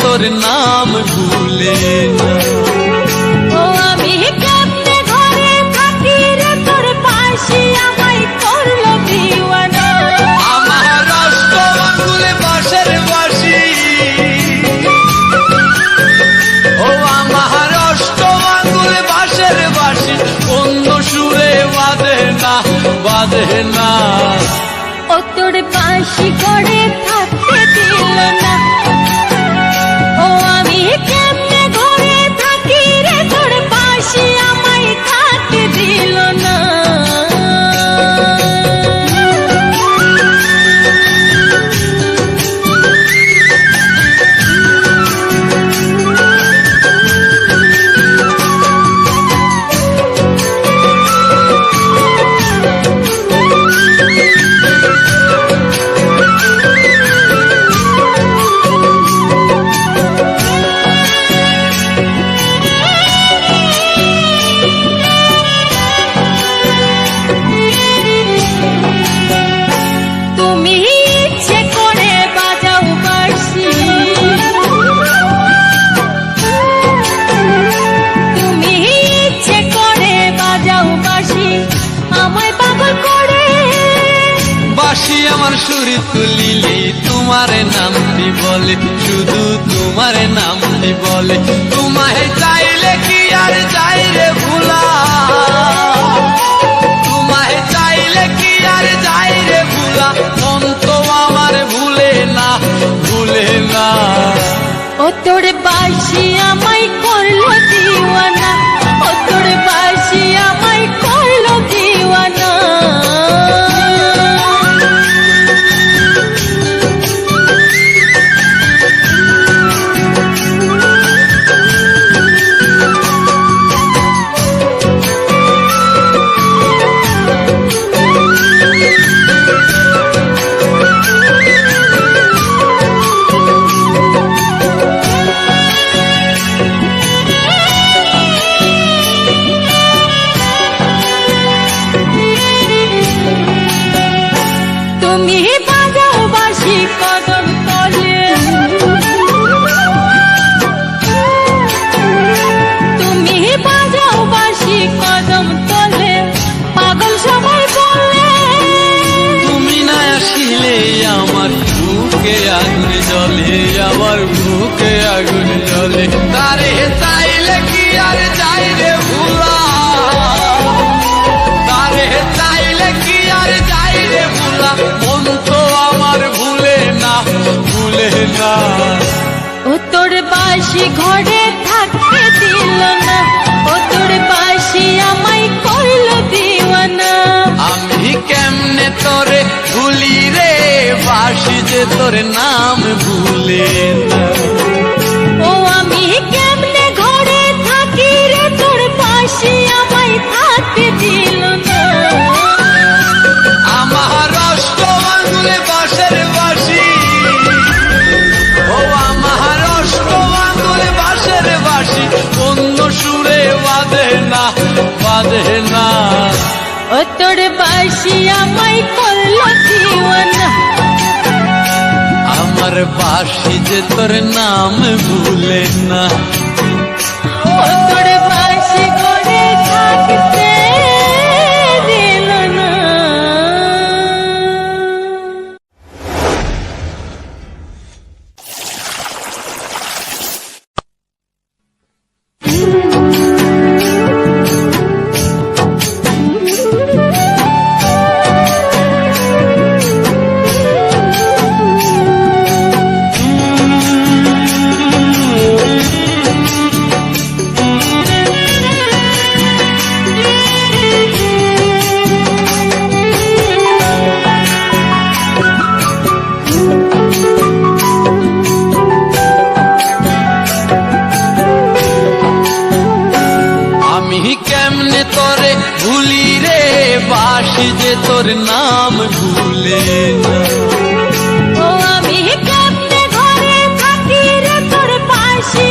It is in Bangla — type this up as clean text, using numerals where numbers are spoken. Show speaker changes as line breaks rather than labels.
তোর নাম ভুলে না।
ও আমি কেমনে ঘরে থাকি রে তোর বাঁশি আমায় করলো দিওয়ানা।
আমার অষ্ট আঙ্গুলে বাঁশের বাঁশি, ও আমার অষ্ট আঙ্গুলে বাঁশের বাঁশি অন্য সুরে বাঁধে না, বাঁধে না।
ও তোর বাঁশি ঘরে থাকতে দিল না। ও আমি কেমনে ঘরে থাকি রে তোর বাঁশি আমায় থাকতে দিল না।
আমার সুর তুলিলে তোমার নামটি বলে, শুধু তোমার নামটি বলে। তোমায় চাইলে কি আর যাই রে ভুলা, তোমায় চাইলে কি আর যাই রে ভুলা। মন তো আমার ভুলে না, ভুলে না।
ও তোর বাঁশি আমায় করলো দিওয়ানা। ও তোর বাঁশি আমায় করলো দিওয়ানা। তুমি বাজাও বাঁশি কদম তলে, তুমি বাজাও বাঁশি কদম তলে। পাগল সবাই বলে
তুমি না আসিলে আমার বুকে আগুন জ্বলে, আমার বুকে আগুন জ্বলে। তারে চাইলে কি আর যাই রে ভুলা, তারে চাইলে কি আর যাই রে ভুলা। মন তো আমার ভুলে না, ভুলে না।
ও তোর বাঁশি ঘরে থাকতে দিল না। ও তোর বাঁশি আমায় করলো দিওয়ানা।
আমি কেমনে তোরে ভুলি রে বাঁশি যে তোর নাম ভুলে না।
ও আমি কেমনে ঘরে থাকি রে তোর বাঁশি আমায় থাকতে দিল না।
আমার অষ্ট আঙ্গুলে বাঁশের বাঁশি, ও আমার অষ্ট আঙ্গুলে বাঁশের বাঁশি অন্য সুরে বাঁধে না, বাঁধে না।
ও তোর বাঁশি আমায় করলো দিওয়ানা।
আমার বাঁশি যে তোর নাম ভুলে না।
ও তোর বাঁশি ঘরে থাকতে দিল না।
কেমনে তোরে ভুলি রে বাঁশি যে তোর নাম ভুলে না।
ও আমি কেমনে ঘরে থাকি রে তোর বাঁশি